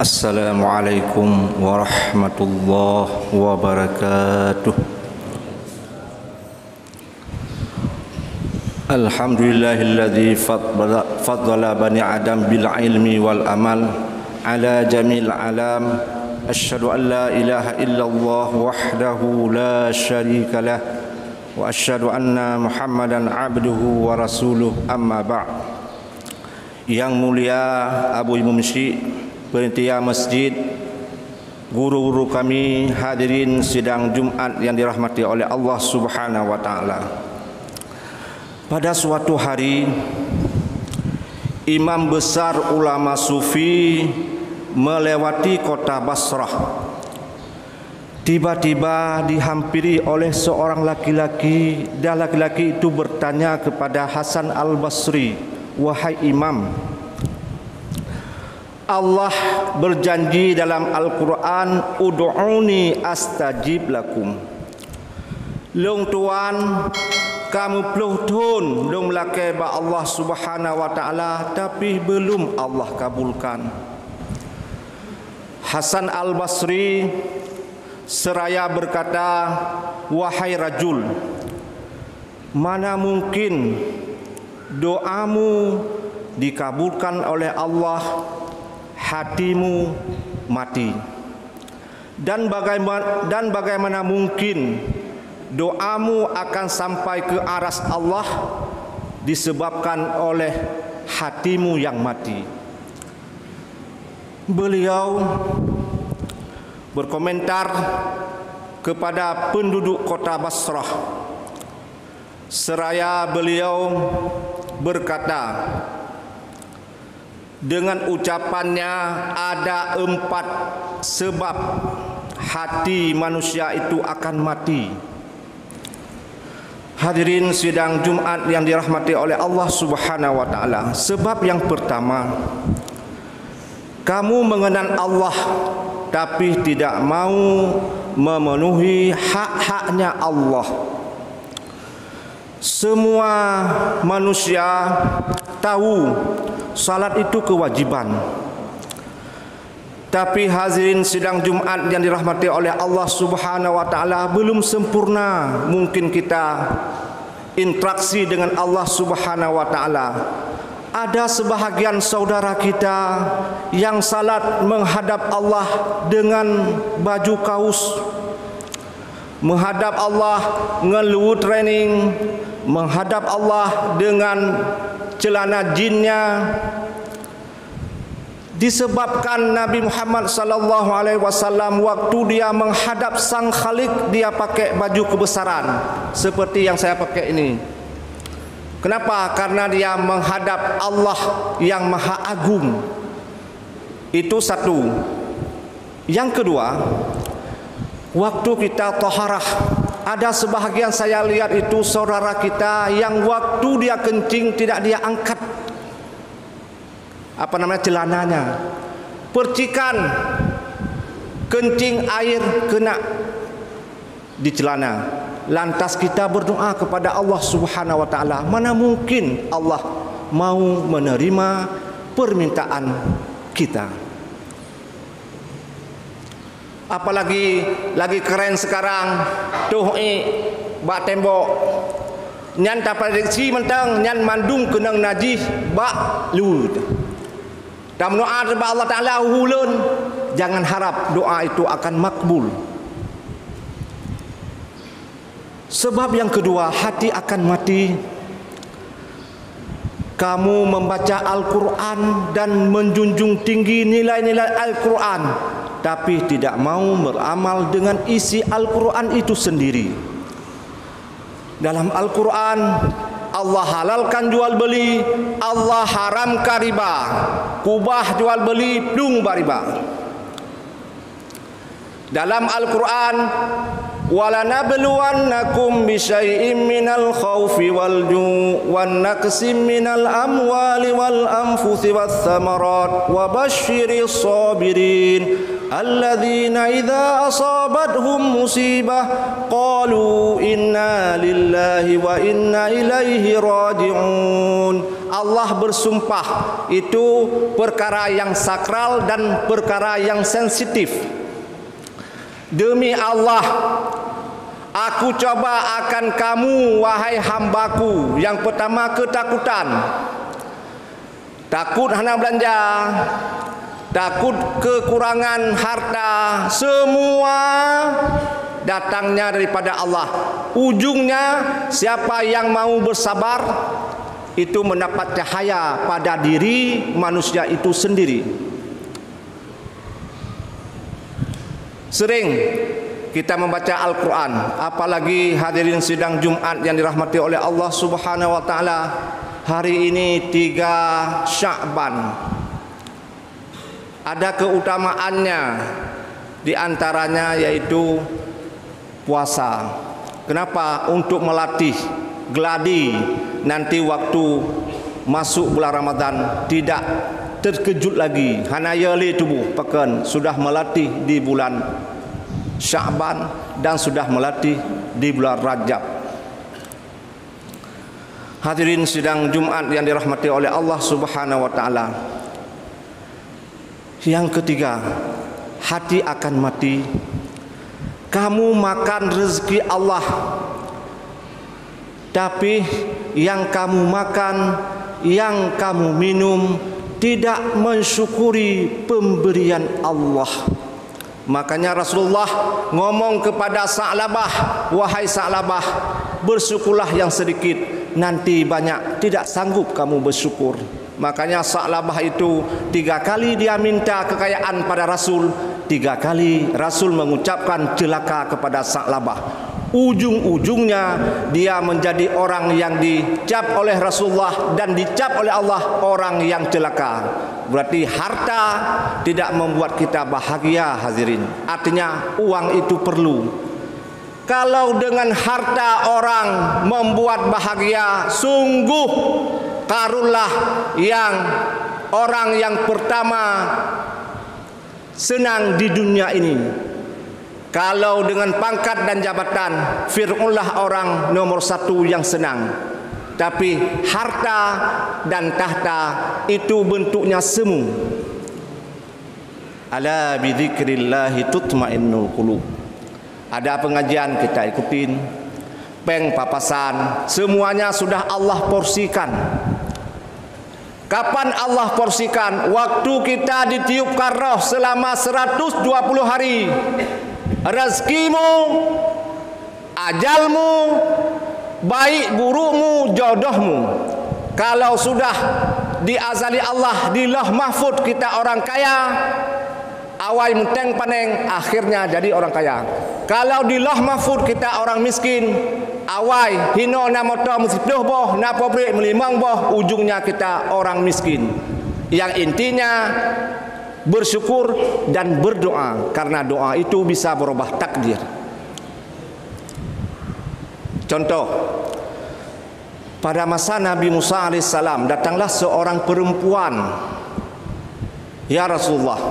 Assalamualaikum warahmatullahi wabarakatuh. Alhamdulillahilladzi faddala bani Adam bil ilmi wal amal ala jamil alam. Asyhadu an la ilaha illallah wahdahu la syarika lah wa asyhadu anna Muhammadan abduhu wa rasuluh, amma ba'd. Yang mulia Abu Imam Syekh Panitia Masjid, guru-guru kami, hadirin sidang Jumat yang dirahmati oleh Allah Subhanahu wa taala. Pada suatu hari, imam besar ulama sufi melewati kota Basrah. Tiba-tiba dihampiri oleh seorang laki-laki, dan laki-laki itu bertanya kepada Hasan Al-Basri, "Wahai imam, Allah berjanji dalam Al-Quran, ud'uni astajib lakum. Long tuan, kamu peluh tun long melakai ba Allah Subhanahu wa taala, tapi belum Allah kabulkan." Hasan Al-Basri seraya berkata, "Wahai rajul, mana mungkin doamu dikabulkan oleh Allah, hatimu mati, dan bagaimana mungkin doamu akan sampai ke aras Allah disebabkan oleh hatimu yang mati?" Beliau berkomentar kepada penduduk kota Basrah, seraya beliau berkata, dengan ucapannya ada 4 sebab hati manusia itu akan mati. Hadirin sidang Jumat yang dirahmati oleh Allah Subhanahu wa taala. Sebab yang pertama, kamu mengenal Allah tapi tidak mau memenuhi hak-haknya Allah. Semua manusia tahu salat itu kewajiban, tapi hadirin sidang Jumat yang dirahmati oleh Allah Subhanahu wa taala, belum sempurna mungkin kita interaksi dengan Allah Subhanahu wa taala. Ada sebahagian saudara kita yang salat menghadap Allah dengan baju kaos, menghadap Allah ngeluut training, menghadap Allah dengan celana jinnya, disebabkan Nabi Muhammad sallallahu alaihi wasallam waktu dia menghadap Sang Khalik, dia pakai baju kebesaran seperti yang saya pakai ini. Kenapa? Karena dia menghadap Allah yang Maha Agung. Itu satu. Yang kedua, waktu kita taharah, ada sebahagian saya lihat itu saudara kita yang waktu dia kencing tidak dia angkat celananya. Percikan kencing air kena di celana. Lantas kita berdoa kepada Allah Subhanahu wa taala, mana mungkin Allah mau menerima permintaan kita. Apalagi lagi keren sekarang tuh bak tembok nyan tak prediksi mentang nyan mandung kenang najis bak lut. Dan doa kepada Allah taala hulun, jangan harap doa itu akan makbul. Sebab yang kedua, hati akan mati. Kamu membaca Al-Quran dan menjunjung tinggi nilai-nilai Al-Quran, tapi tidak mau beramal dengan isi Al-Quran itu sendiri. Dalam Al-Quran, Allah halalkan jual beli, Allah haramkan riba, kubah jual beli, dung riba. Dalam Al-Quran, وَلَنَبْلُوَنَّكُمْ بِشَيْءٍ مِّنَ الْخَوْفِ وَالْجُوعِ وَالنَّقْصٍ مِّنَ الْأَمْوَالِ وَالْأَنفُسِ وَالثَّمَرَاتِ وَبَشِّرِ الصَّابِرِينَ الَّذِينَ إِذَا أَصَابَتْهُمْ مُصِيبَةٌ قَالُوا إِنَّا لِلَّهِ وَإِنَّا إِلَيْهِ رَاجِعُونَ. Allah bersumpah itu perkara yang sakral dan perkara yang sensitif. Demi Allah, aku coba akan kamu wahai hambaku. Yang pertama ketakutan. Takut hana belanja, takut kekurangan harta, semua datangnya daripada Allah. Ujungnya siapa yang mau bersabar itu mendapat cahaya pada diri manusia itu sendiri. Sering kita membaca Al-Quran, apalagi hadirin sidang Jumat yang dirahmati oleh Allah Subhanahu wa taala. Hari ini 3 Sya'ban. Ada keutamaannya, di antaranya yaitu puasa. Kenapa? Untuk melatih gladi nanti waktu masuk bulan Ramadan tidak terkejut lagi. Hanayali tubuh pekan sudah melatih di bulan Sya'ban dan sudah melatih di bulan Rajab. Hadirin sidang Jumat yang dirahmati oleh Allah Subhanahu wa taala. Yang ketiga, hati akan mati. Kamu makan rezeki Allah, tapi yang kamu makan, yang kamu minum tidak mensyukuri pemberian Allah. Makanya Rasulullah ngomong kepada Sa'labah, wahai Sa'labah, bersyukurlah yang sedikit, nanti banyak tidak sanggup kamu bersyukur. Makanya Sa'labah itu 3 kali dia minta kekayaan pada Rasul, 3 kali Rasul mengucapkan celaka kepada Sa'labah. Ujung-ujungnya dia menjadi orang yang dicap oleh Rasulullah dan dicap oleh Allah orang yang celaka. Berarti harta tidak membuat kita bahagia, hadirin. Artinya uang itu perlu. Kalau dengan harta orang membuat bahagia, sungguh karunlah yang orang yang pertama senang di dunia ini. Kalau dengan pangkat dan jabatan, Fir'aunlah orang nomor 1 yang senang. Tapi harta dan tahta itu bentuknya semu. Ala bidzikrillahi tutmainnul qulub. Ada pengajian kita ikutin, peng papasan, semuanya sudah Allah porsikan. Kapan Allah porsikan? Waktu kita ditiupkan roh selama 120 hari. Rezekimu, ajalmu, baik burukmu, jodohmu. Kalau sudah diazali Allah di Lauh Mahfud kita orang kaya, awai menteng paneng akhirnya jadi orang kaya. Kalau di Lauh Mahfud kita orang miskin, awai hino na motor musipluh boh na pabrik melimang boh, ujungnya kita orang miskin. Yang intinya bersyukur dan berdoa, karena doa itu bisa berubah takdir. Contoh, pada masa Nabi Musa alaihissalam datanglah seorang perempuan. Ya Rasulullah,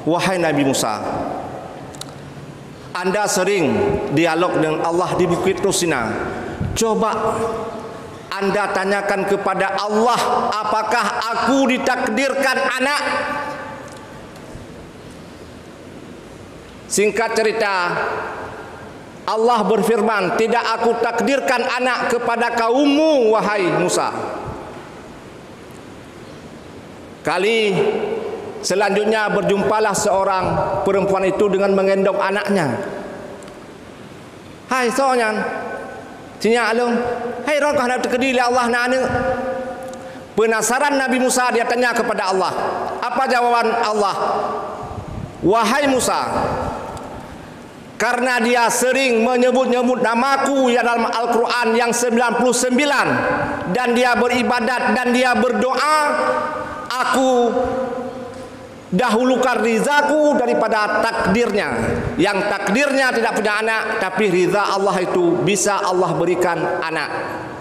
wahai Nabi Musa, Anda sering dialog dengan Allah di Bukit Rusina. Coba Anda tanyakan kepada Allah, apakah aku ditakdirkan anak? Singkat cerita, Allah berfirman, tidak aku takdirkan anak kepada kaummu, wahai Musa. Kali selanjutnya berjumpalah seorang perempuan itu dengan menggendong anaknya. Hai soalnya, sinya alung, hai rokah nak terkedili Allah nak ane. Penasaran Nabi Musa, dia tanya kepada Allah. Apa jawaban Allah? Wahai Musa, karena dia sering menyebut-nyebut namaku ya dalam Al-Quran yang 99, dan dia beribadat dan dia berdoa, aku dahulukan rizaku daripada takdirnya. Yang takdirnya tidak punya anak, tapi riza Allah itu bisa Allah berikan anak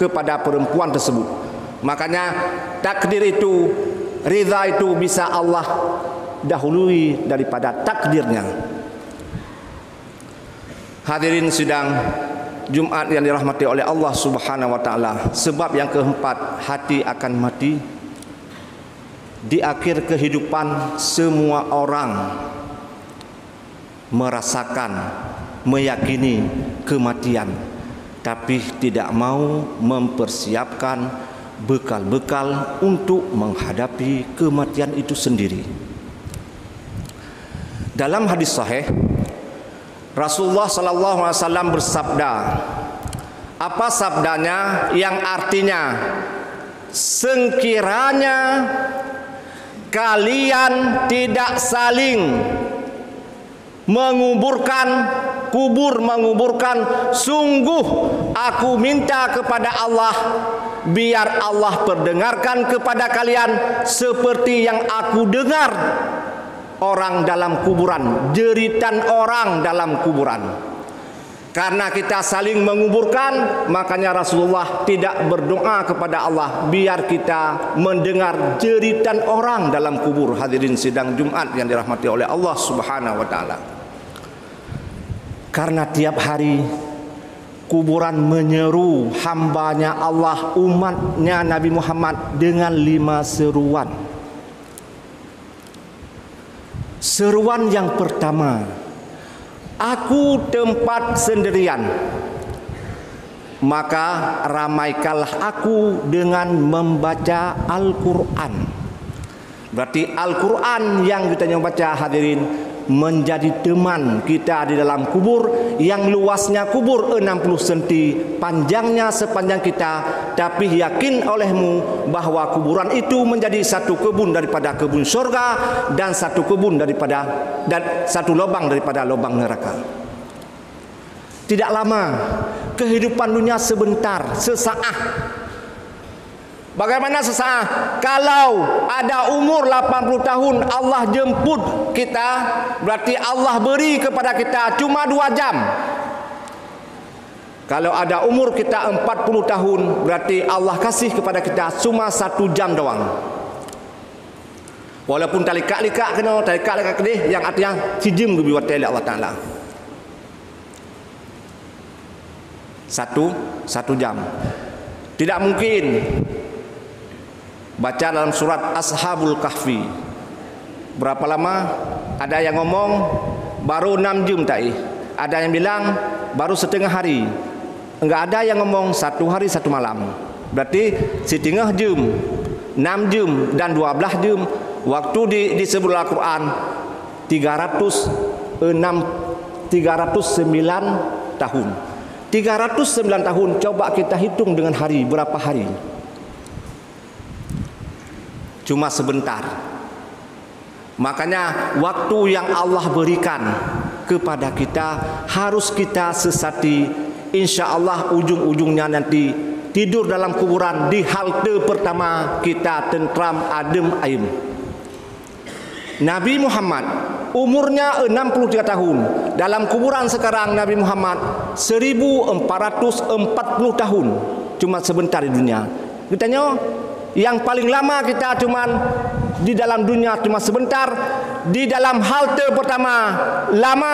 kepada perempuan tersebut. Makanya takdir itu, riza itu bisa Allah dahului daripada takdirnya. Hadirin sidang Jumat yang dirahmati oleh Allah Subhanahu wa taala. Sebab yang keempat, hati akan mati. Di akhir kehidupan semua orang merasakan, meyakini kematian, tapi tidak mau mempersiapkan bekal-bekal untuk menghadapi kematian itu sendiri. Dalam hadis sahih, Rasulullah sallallahu alaihi wasallam bersabda, apa sabdanya yang artinya, sekiranya kalian tidak saling menguburkan, sungguh aku minta kepada Allah, biar Allah perdengarkan kepada kalian seperti yang aku dengar orang dalam kuburan, jeritan orang dalam kuburan. Karena kita saling menguburkan, makanya Rasulullah tidak berdoa kepada Allah biar kita mendengar jeritan orang dalam kubur. Hadirin sidang Jumat yang dirahmati oleh Allah Subhanahu wa taala. Karena tiap hari kuburan menyeru hambanya Allah, umatnya Nabi Muhammad dengan 5 seruan. Seruan yang pertama, aku tempat sendirian, maka ramaikanlah aku dengan membaca Al-Quran. Berarti Al-Quran yang kita baca, hadirin, menjadi teman kita di dalam kubur, yang luasnya kubur 60 cm, panjangnya sepanjang kita. Tapi yakin olehmu bahwa kuburan itu menjadi satu kebun daripada kebun surga, dan satu kebun daripada, dan satu lubang daripada lubang neraka. Tidak lama, kehidupan dunia sebentar, sesaat. Bagaimana sesaat? Kalau ada umur 80 tahun Allah jemput kita, berarti Allah beri kepada kita cuma 2 jam. Kalau ada umur kita 40 tahun, berarti Allah kasih kepada kita cuma 1 jam doang. Walaupun talikak-likak kena, talikak-likak kedih, yang artinya sijim gebi watai Allah Ta'ala. 1 jam. Tidak mungkin. Baca dalam surat Ashabul Kahfi. Berapa lama? Ada yang ngomong baru 6 jam tak? Ada yang bilang baru setengah hari. Enggak ada yang ngomong 1 hari 1 malam. Berarti setengah jam, 6 jam dan 12 jam. Waktu disebut Al-Quran 309 tahun. 309 tahun, coba kita hitung dengan hari, berapa hari? Cuma sebentar. Makanya waktu yang Allah berikan kepada kita harus kita sesati. Insya Allah ujung-ujungnya nanti tidur dalam kuburan di halte pertama kita tentram, adem, ayem. Nabi Muhammad umurnya 63 tahun. Dalam kuburan sekarang Nabi Muhammad 1440 tahun. Cuma sebentar di dunia. Ditanya, yang paling lama kita cuman di dalam dunia cuma sebentar. Di dalam halte pertama lama,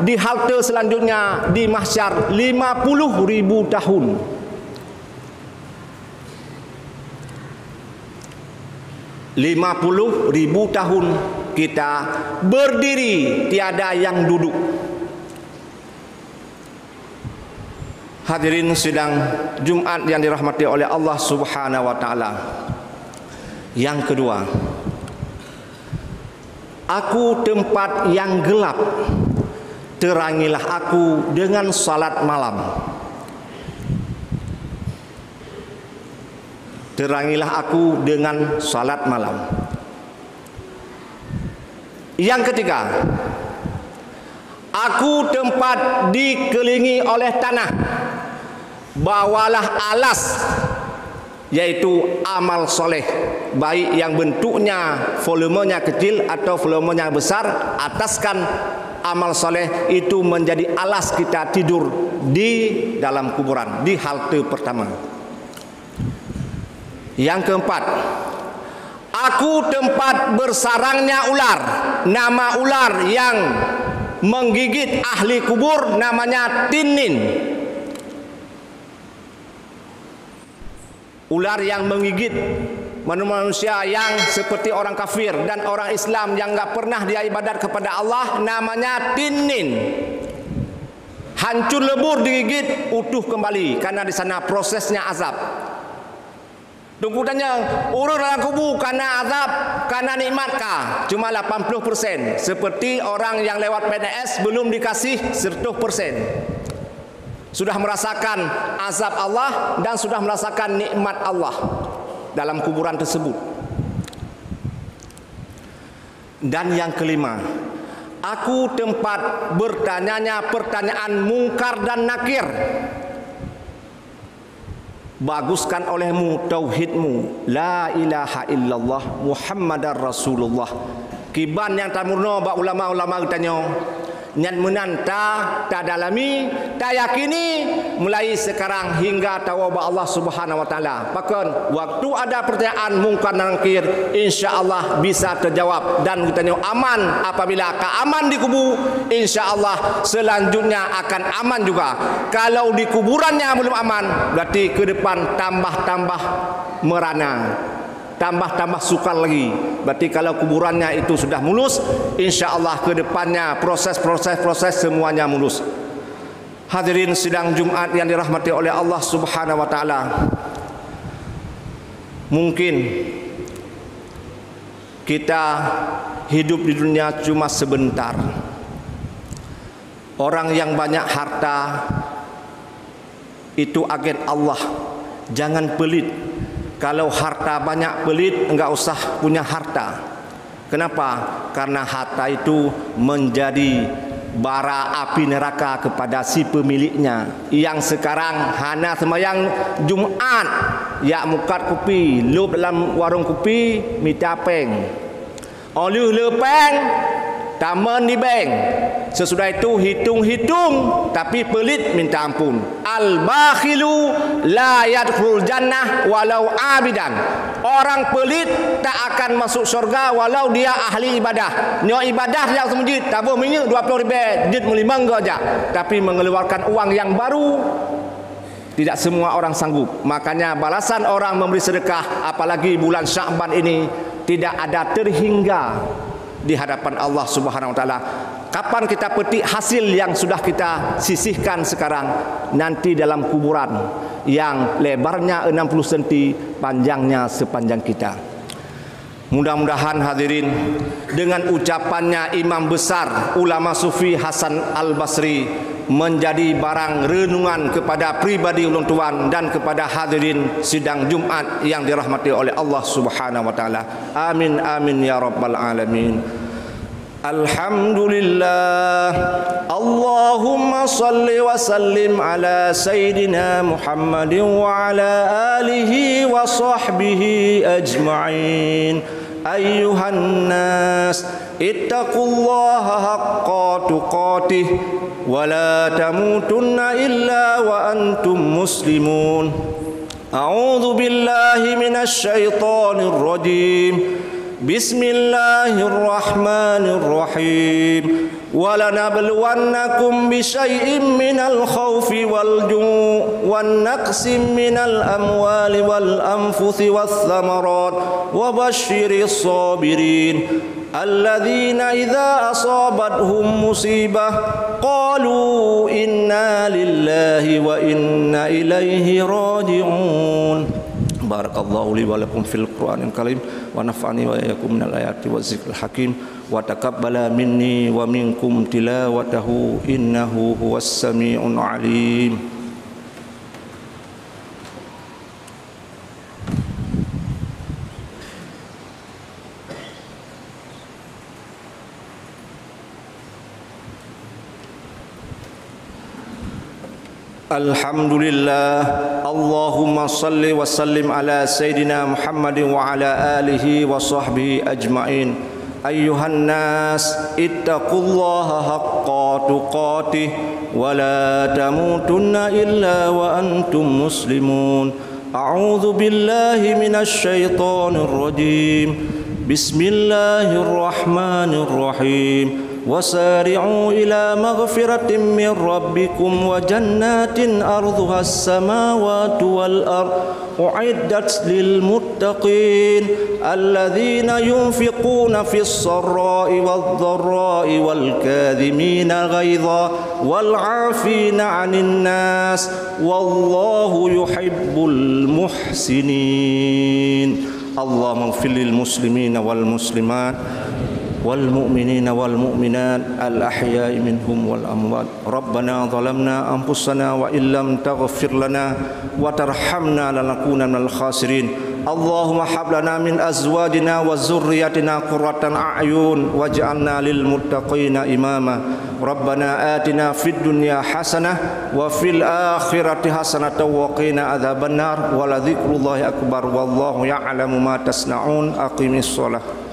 di halte selanjutnya di mahsyar 50.000 tahun. 50.000 tahun kita berdiri, tiada yang duduk. Hadirin sidang Jumat yang dirahmati oleh Allah Subhanahu wa taala. Yang kedua, aku tempat yang gelap, terangilah aku dengan salat malam. Terangilah aku dengan salat malam. Yang ketiga, aku tempat dikelilingi oleh tanah, bawalah alas, yaitu amal soleh, baik yang bentuknya volumenya kecil atau volumenya besar. Ataskan amal soleh itu menjadi alas kita tidur di dalam kuburan, di halte pertama. Yang keempat, aku tempat bersarangnya ular. Nama ular yang menggigit ahli kubur namanya tinin. ular yang menggigit manusia yang seperti orang kafir dan orang Islam yang enggak pernah dia ibadat kepada Allah, namanya tinin. Hancur lebur digigit, utuh kembali karena di sana prosesnya azab. Tunggu tanya, urut dalam kubur karena azab, karena nikmatkah? Cuma 80%. Seperti orang yang lewat PNS belum dikasih 100%. Sudah merasakan azab Allah dan sudah merasakan nikmat Allah dalam kuburan tersebut. Dan yang kelima, aku tempat bertanyanya pertanyaan mungkar dan nakir. Baguskan olehmu tauhidmu, la ilaha illallah Muhammadar Rasulullah. Kiban yang tamurno ba ulama-ulama tanya, nyat menanta tak dalami tak yakini mulai sekarang hingga tahu ba Allah Subhanahu wa taala. Bahkan waktu ada pertanyaan mungkar dan nakir, insya-Allah bisa terjawab dan ditanya aman. Apabila aman di kubur, insya-Allah selanjutnya akan aman juga. Kalau di kuburannya belum aman, berarti ke depan tambah-tambah merana, tambah-tambah sukar lagi. Berarti kalau kuburannya itu sudah mulus, insya-Allah ke depannya proses semuanya mulus. Hadirin sidang Jumat yang dirahmati oleh Allah Subhanahu wa taala. Mungkin kita hidup di dunia cuma sebentar. Orang yang banyak harta itu agen Allah. Jangan pelit. Kalau harta banyak pelit, enggak usah punya harta. Kenapa? Karena harta itu menjadi bara api neraka kepada si pemiliknya. Yang sekarang hana sembahyang Jumat, ya mukat kopi, lup dalam warung kopi, minta peng. Oleh lepeng, taman di bank. Sesudah itu hitung-hitung tapi pelit minta ampun. Al-bakhilu la yadkhul jannah walau abidan. Orang pelit tak akan masuk surga walau dia ahli ibadah. Nyo ibadah yang semujud tabur minyak 20 ribu, jid melimang aja. Tapi mengeluarkan uang yang baru tidak semua orang sanggup. Makanya balasan orang memberi sedekah, apalagi bulan Sya'ban ini, tidak ada terhingga di hadapan Allah Subhanahu wa taala. Kapan kita petik hasil yang sudah kita sisihkan sekarang? Nanti dalam kuburan yang lebarnya 60 cm, panjangnya sepanjang kita. Mudah-mudahan hadirin, dengan ucapannya imam besar ulama sufi Hasan Al-Basri menjadi barang renungan kepada pribadi ulun tuan dan kepada hadirin sidang Jumat yang dirahmati oleh Allah Subhanahu wa taala. Amin amin ya rabbal alamin. Alhamdulillah. Allahumma salli wa sallim ala Sayyidina Muhammadin wa ala alihi wa sahbihi ajma'in. Ayyuhan nas, ittaqullaha haqqa tuqatih wa la tamutunna illa wa antum muslimun. A'udzu billahi minasy syaithanir rajim. Bismillahirrahmanirrahim. وَلَنَبْلُوَنَّكُمْ بِشَيْءٍ مِّنَ الْخَوْفِ وَالْجُوعِ وَالنَّقْصٍ مِّنَ الْأَمْوَالِ وَالْأَنفُسِ وَالثَّمَرَاتِ وَبَشِّرِ الصَّابِرِينَ الَّذِينَ إِذَا أَصَابَتْهُمْ مُصِيبَةٌ قَالُوا إِنَّا لِلَّهِ وَإِنَّا إِلَيْهِ رَاجِعُونَ. Barakallahu li wa lakum fil Qur'anil Karim wa nafa'ani wa iyyakum minal ayati wazikril hakim wa taqabbala minni wa minkum tilawatahu innahu huwas sami'un alim. Alhamdulillah. Allahumma salli wa sallim ala Sayyidina Muhammadin wa ala alihi wa sahbihi ajma'in. Ayyuhan nas, ittaqullaha haqqa tuqatih wa la tamutunna illa wa antum muslimun. A'udzu billahi minasy syaithanir rajim. Bismillahirrahmanirrahim. وسارعوا إلى مغفرة من ربكم وجنات أرضها السماوات والأرض أعدت للمتقين الذين ينفقون في السراء والضراء والكاظمين الغيظ والعافين عن الناس والله يحب المحسنين. اللهم اغفر للمسلمين والمسلمات والمؤمنين والمؤمنات الأحياء منهم والأموات. ربنا ظلمنا أنفسنا وإن لم تغفر لنا وترحمنا لنكونن من الخاسرين. اللهم هب لنا من أزواجنا وذرياتنا قرة أعين واجعلنا للمتقين إماما. ربنا آتنا في الدنيا حسنة وفي الآخرة حسنة وقنا عذاب النار ولذكر الله أكبر والله يعلم ما تصنعون. أقم الصلاة.